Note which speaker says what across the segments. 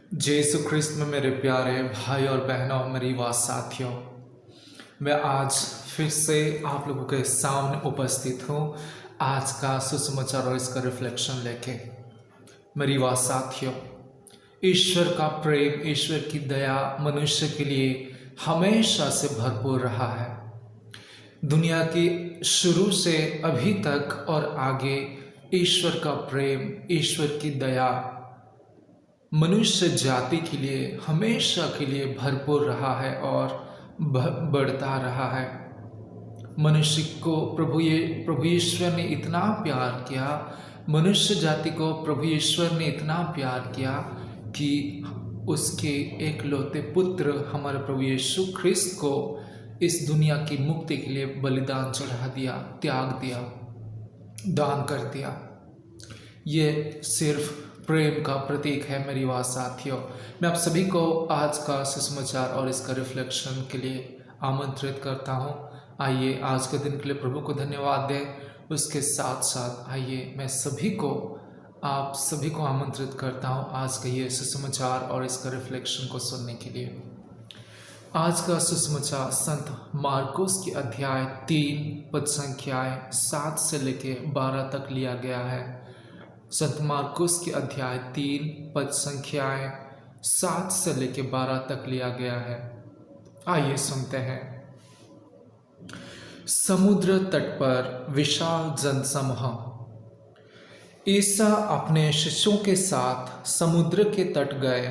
Speaker 1: यीशु ख्रिस्त में मेरे प्यारे भाई और बहनों, मेरी वाह साथियों, मैं आज फिर से आप लोगों के सामने उपस्थित हूँ आज का सुसमाचार और इसका रिफ्लेक्शन लेके। मेरी वाह साथियों, ईश्वर का प्रेम, ईश्वर की दया मनुष्य के लिए हमेशा से भरपूर रहा है। दुनिया की शुरू से अभी तक और आगे ईश्वर का प्रेम, ईश्वर की दया मनुष्य जाति के लिए हमेशा के लिए भरपूर रहा है और बढ़ता रहा है। मनुष्य को प्रभु ईश्वर ने इतना प्यार किया, मनुष्य जाति को प्रभु ईश्वर ने इतना प्यार किया कि उसके एकलौते पुत्र हमारे प्रभु यीशु ख्रिस्त को इस दुनिया की मुक्ति के लिए बलिदान चढ़ा दिया, त्याग दिया, दान कर दिया। ये सिर्फ प्रेम का प्रतीक है। मेरी वाह साथियों, मैं आप सभी को आज का सुसमाचार और इसका रिफ्लेक्शन के लिए आमंत्रित करता हूँ। आइए आज के दिन के लिए प्रभु को धन्यवाद दें। उसके साथ साथ आइए मैं आप सभी को आमंत्रित करता हूँ आज का ये सुसमाचार और इसका रिफ्लेक्शन को सुनने के लिए। आज का सुसमाचार संत मार्कुस की अध्याय 3 पद संख्याएं 7 से लेके 12 तक लिया गया है। संत मार्कुस की अध्याय 3 पद संख्याएं 7 से लेके 12 तक लिया गया है। आइए सुनते हैं। समुद्र तट पर विशाल जनसमूह। ईसा अपने शिष्यों के साथ समुद्र के तट गए।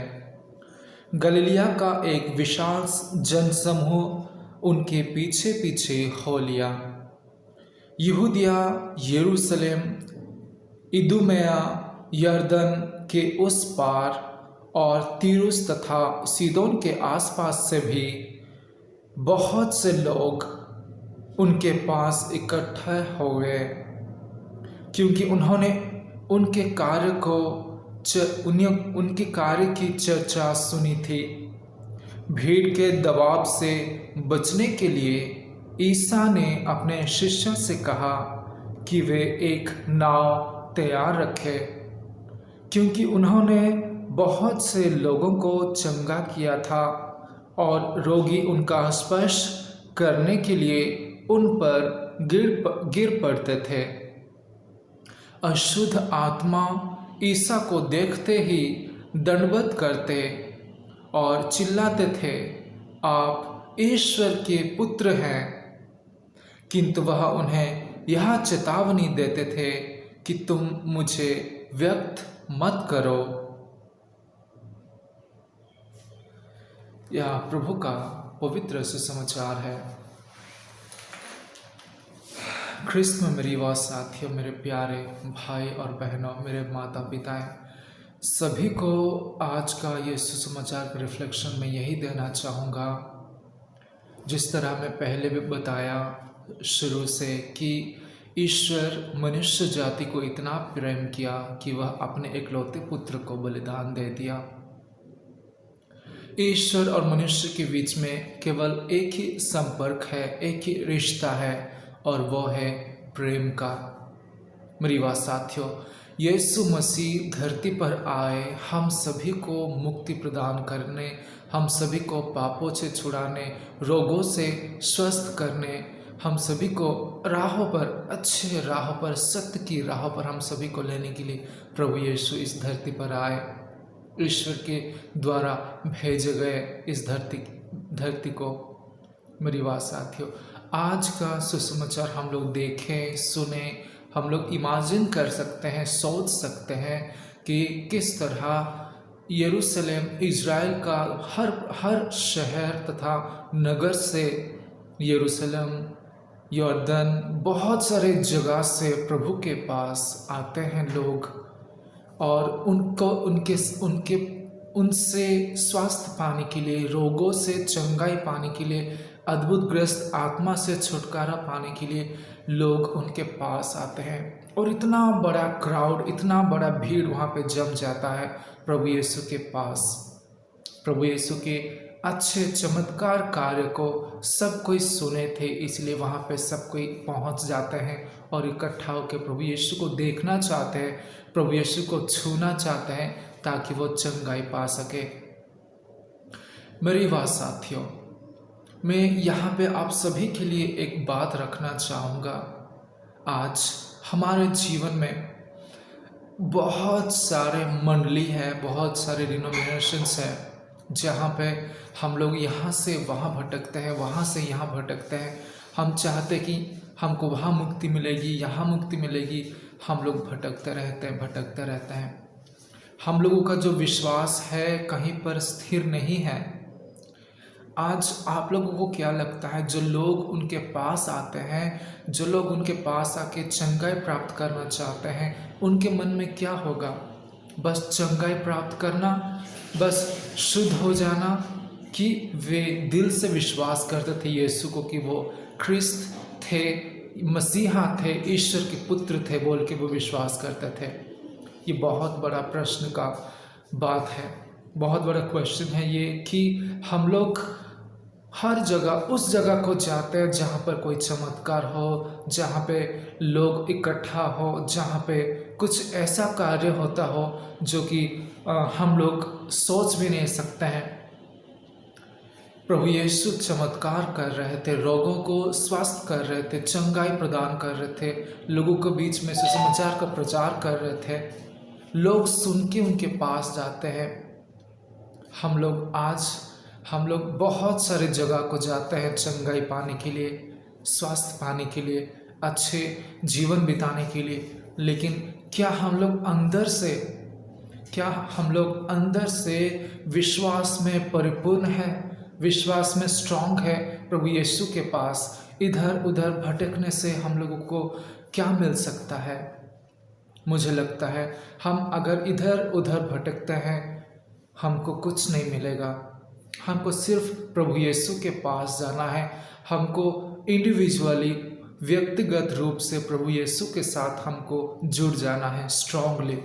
Speaker 1: गलीलिया का एक विशाल जनसमूह उनके पीछे पीछे हो लिया। यहूदिया, यरूशलेम, इदुमेया, यरदन के उस पार और तीरुस तथा सीदोन के आसपास से भी बहुत से लोग उनके पास इकट्ठे हो गए, क्योंकि उन्होंने उनके कार्य की चर्चा सुनी थी। भीड़ के दबाव से बचने के लिए ईसा ने अपने शिष्यों से कहा कि वे एक नाव तैयार रखे, क्योंकि उन्होंने बहुत से लोगों को चंगा किया था और रोगी उनका स्पर्श करने के लिए उन पर गिर पड़ते थे। अशुद्ध आत्मा ईसा को देखते ही दंडवत करते और चिल्लाते थे, आप ईश्वर के पुत्र हैं। किंतु वह उन्हें यह चेतावनी देते थे कि तुम मुझे व्यक्त मत करो। यह प्रभु का पवित्र सुसमाचार है। ख्रिस्त में मेरी वाह साथियों, मेरे प्यारे भाई और बहनों, मेरे माता पिताएं, सभी को आज का ये सुसमाचार का रिफ्लेक्शन में यही देना चाहूँगा। जिस तरह मैं पहले भी बताया शुरू से कि ईश्वर मनुष्य जाति को इतना प्रेम किया कि वह अपने एकलौते पुत्र को बलिदान दे दिया। ईश्वर और मनुष्य के बीच में केवल एक ही संपर्क है, एक ही रिश्ता है, और वो है प्रेम का। मेरी वाह साथियों, यीशु मसीह धरती पर आए हम सभी को मुक्ति प्रदान करने, हम सभी को पापों से छुड़ाने, रोगों से स्वस्थ करने, हम सभी को राहों पर, अच्छे राहों पर, सत्य की राहों पर हम सभी को लेने के लिए प्रभु यीशु इस धरती पर आए। ईश्वर के द्वारा भेजे गए इस धरती को। मेरी वाह साथियों, आज का सुसमाचार हम लोग देखें, सुने, हम लोग इमेजिन कर सकते हैं, सोच सकते हैं कि किस तरह यरूशलेम, इज़राइल का हर शहर तथा नगर से, यरूशलेम, यरदन, बहुत सारे जगह से प्रभु के पास आते हैं लोग, और उनसे स्वास्थ्य पाने के लिए, रोगों से चंगाई पाने के लिए, अद्भुत ग्रस्त आत्मा से छुटकारा पाने के लिए लोग उनके पास आते हैं। और इतना बड़ा क्राउड, इतना बड़ा भीड़ वहाँ पे जम जाता है प्रभु यीशु के पास। प्रभु यीशु के अच्छे चमत्कार कार्य को सब कोई सुने थे, इसलिए वहाँ पे सब कोई पहुँच जाते हैं और इकट्ठा होकर प्रभु यीशु को देखना चाहते हैं, प्रभु यीशु को छूना चाहते हैं ताकि वो चंगाई पा सके। मेरी बात साथियों, मैं यहाँ पे आप सभी के लिए एक बात रखना चाहूँगा। आज हमारे जीवन में बहुत सारे मंडली है, बहुत सारे डिनोमिनेशंस है, जहाँ पे हम लोग यहाँ से वहाँ भटकते हैं, वहाँ से यहाँ भटकते हैं। हम चाहते कि हमको वहाँ मुक्ति मिलेगी, यहाँ मुक्ति मिलेगी, हम लोग भटकते रहते हैं। हम लोगों का जो विश्वास है कहीं पर स्थिर नहीं है। आज आप लोगों को क्या लगता है, जो लोग उनके पास आते हैं, जो लोग उनके पास आके चंगाई प्राप्त करना चाहते हैं, उनके मन में क्या होगा? बस चंगाई प्राप्त करना, बस शुद्ध हो जाना, कि वे दिल से विश्वास करते थे यीशु को कि वो ख्रिस्त थे, मसीहा थे, ईश्वर के पुत्र थे बोल के वो विश्वास करते थे। ये बहुत बड़ा प्रश्न का बात है, बहुत बड़ा क्वेश्चन है ये, कि हम लोग हर जगह उस जगह को जाते हैं जहाँ पर कोई चमत्कार हो, जहाँ पे लोग इकट्ठा हो, जहाँ पे कुछ ऐसा कार्य होता हो जो कि हम लोग सोच भी नहीं सकते हैं। प्रभु यीशु चमत्कार कर रहे थे, रोगों को स्वस्थ कर रहे थे, चंगाई प्रदान कर रहे थे, लोगों के बीच में सुसमाचार का प्रचार कर रहे थे। लोग सुन के उनके पास जाते हैं। हम लोग बहुत सारे जगह को जाते हैं चंगाई पाने के लिए, स्वास्थ्य पाने के लिए, अच्छे जीवन बिताने के लिए, लेकिन क्या हम लोग अंदर से विश्वास में परिपूर्ण है, विश्वास में स्ट्रांग है? प्रभु यीशु के पास इधर उधर भटकने से हम लोगों को क्या मिल सकता है? मुझे लगता है हम अगर इधर उधर भटकते हैं, हमको कुछ नहीं मिलेगा। हमको सिर्फ प्रभु यीशु के पास जाना है। हमको इंडिविजुअली, व्यक्तिगत रूप से प्रभु यीशु के साथ हमको जुड़ जाना है स्ट्रांगली।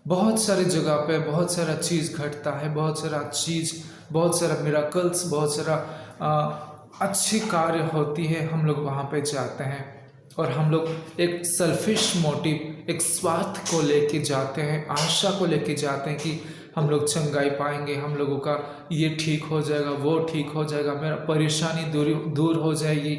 Speaker 1: बहुत सारी जगह पे बहुत सारा चीज़ घटता है, बहुत सारा मिराकल्स, बहुत सारा अच्छी कार्य होती है। हम लोग वहाँ पे जाते हैं और हम लोग एक सेल्फिश मोटिव, एक स्वार्थ को लेके जाते हैं, आशा को लेके जाते हैं कि हम लोग चंगाई पाएंगे, हम लोगों का ये ठीक हो जाएगा, वो ठीक हो जाएगा, मेरा परेशानी दूर हो जाएगी,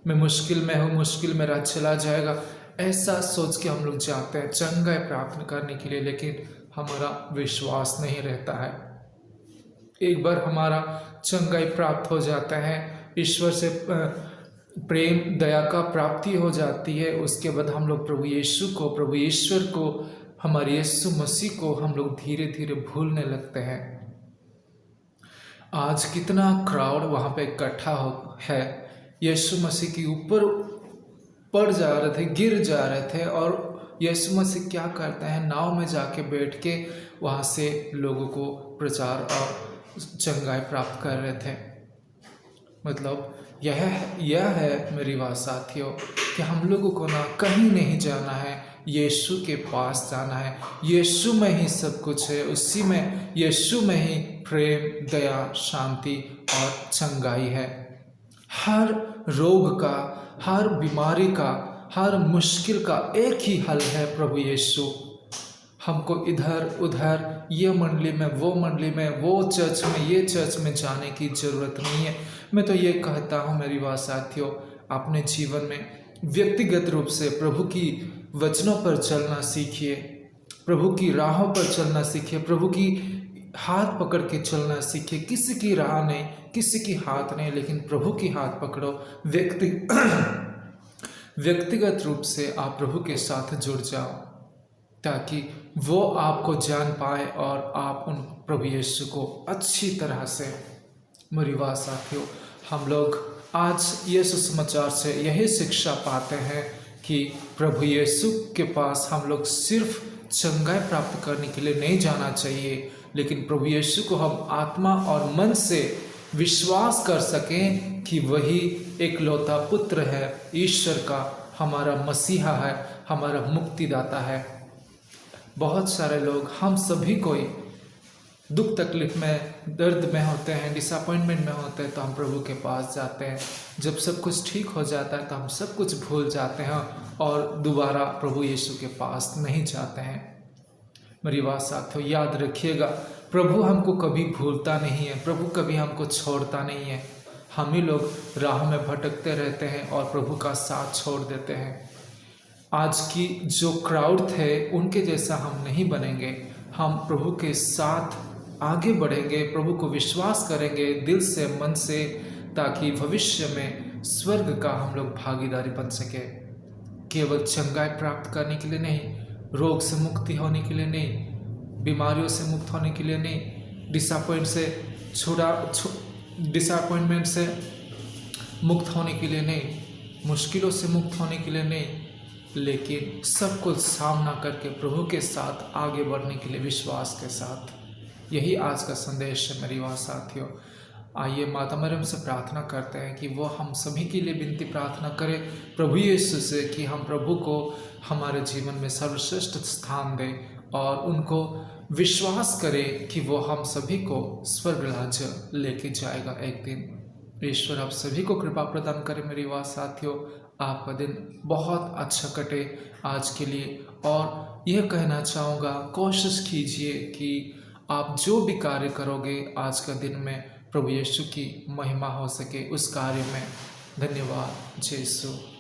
Speaker 1: मैं मुश्किल में हूँ, मुश्किल मेरा चला जाएगा। ऐसा सोच के हम लोग जाते हैं चंगाई प्राप्त करने के लिए, लेकिन हमारा विश्वास नहीं रहता है। एक बार हमारा चंगाई प्राप्त हो जाता है, ईश्वर से प्रेम दया का प्राप्ति हो जाती है, उसके बाद हम लोग प्रभु ईश्वर को, हमारे यीशु मसीह को हम लोग धीरे धीरे भूलने लगते हैं। आज कितना क्राउड वहाँ पे इकट्ठा है, यीशु मसीह के ऊपर पड़ जा रहे थे, गिर जा रहे थे, और यीशु मसीह क्या करते हैं, नाव में जाके बैठ के वहाँ से लोगों को प्रचार और चंगाई प्राप्त कर रहे थे। मतलब यह है मेरी बात साथियों, कि हम लोगों को ना कहीं नहीं जाना है, यीशु के पास जाना है। यीशु में ही सब कुछ है, उसी में, यीशु में ही प्रेम, दया, शांति और चंगाई है। हर रोग का, हर बीमारी का, हर मुश्किल का एक ही हल है, प्रभु यीशु। हमको इधर उधर, ये मंडली में, वो मंडली में, वो चर्च में, ये चर्च में जाने की ज़रूरत नहीं है। मैं तो ये कहता हूँ मेरी बात साथियों, अपने जीवन में व्यक्तिगत रूप से प्रभु की वचनों पर चलना सीखिए, प्रभु की राहों पर चलना सीखिए, प्रभु की हाथ पकड़ के चलना सीखिए। किसी की राह नहीं, किसी की हाथ नहीं, लेकिन प्रभु की हाथ पकड़ो। व्यक्तिगत रूप से आप प्रभु के साथ जुड़ जाओ, ताकि वो आपको जान पाए और आप उन प्रभु यीशु को अच्छी तरह से। मेरी बात साथियों, हम लोग आज ये सुसमाचार से यही शिक्षा पाते हैं कि प्रभु यीशु के पास हम लोग सिर्फ चंगाई प्राप्त करने के लिए नहीं जाना चाहिए, लेकिन प्रभु यीशु को हम आत्मा और मन से विश्वास कर सकें कि वही एकलौता पुत्र है ईश्वर का, हमारा मसीहा है, हमारा मुक्तिदाता है। बहुत सारे लोग, हम सभी कोई दुख तकलीफ में, दर्द में होते हैं, डिसअपॉइंटमेंट में होते हैं, तो हम प्रभु के पास जाते हैं। जब सब कुछ ठीक हो जाता है तो हम सब कुछ भूल जाते हैं और दोबारा प्रभु यीशु के पास नहीं जाते हैं। मेरी बात साथियों, याद रखिएगा, प्रभु हमको कभी भूलता नहीं है, प्रभु कभी हमको छोड़ता नहीं है। हम ही लोग राह में भटकते रहते हैं और प्रभु का साथ छोड़ देते हैं। आज की जो क्राउड थे उनके जैसा हम नहीं बनेंगे। हम प्रभु के साथ आगे बढ़ेंगे, प्रभु को विश्वास करेंगे दिल से, मन से, ताकि भविष्य में स्वर्ग का हम लोग भागीदारी बन सके। केवल चंगाई प्राप्त करने के लिए नहीं, रोग से मुक्ति होने के लिए नहीं, बीमारियों से मुक्त होने के लिए नहीं, डिसअपॉइंटमेंट से मुक्त होने के लिए नहीं, मुश्किलों से मुक्त होने के लिए नहीं, लेकिन सब कुछ सामना करके प्रभु के साथ आगे बढ़ने के लिए विश्वास के साथ। यही आज का संदेश है मेरी बात साथियों। आइए माता मरियम से प्रार्थना करते हैं कि वो हम सभी के लिए विनती प्रार्थना करें प्रभु यीशु से कि हम प्रभु को हमारे जीवन में सर्वश्रेष्ठ स्थान दें और उनको विश्वास करें कि वो हम सभी को स्वर्ग राज्य लेके जाएगा एक दिन। ईश्वर आप सभी को कृपा प्रदान करें मेरी बात साथियों। आपका दिन बहुत अच्छा कटे आज के लिए। और यह कहना चाहूँगा, कोशिश कीजिए कि आप जो भी कार्य करोगे आज का दिन में प्रभु यीशु की महिमा हो सके उस कार्य में। धन्यवाद। जय यीशु।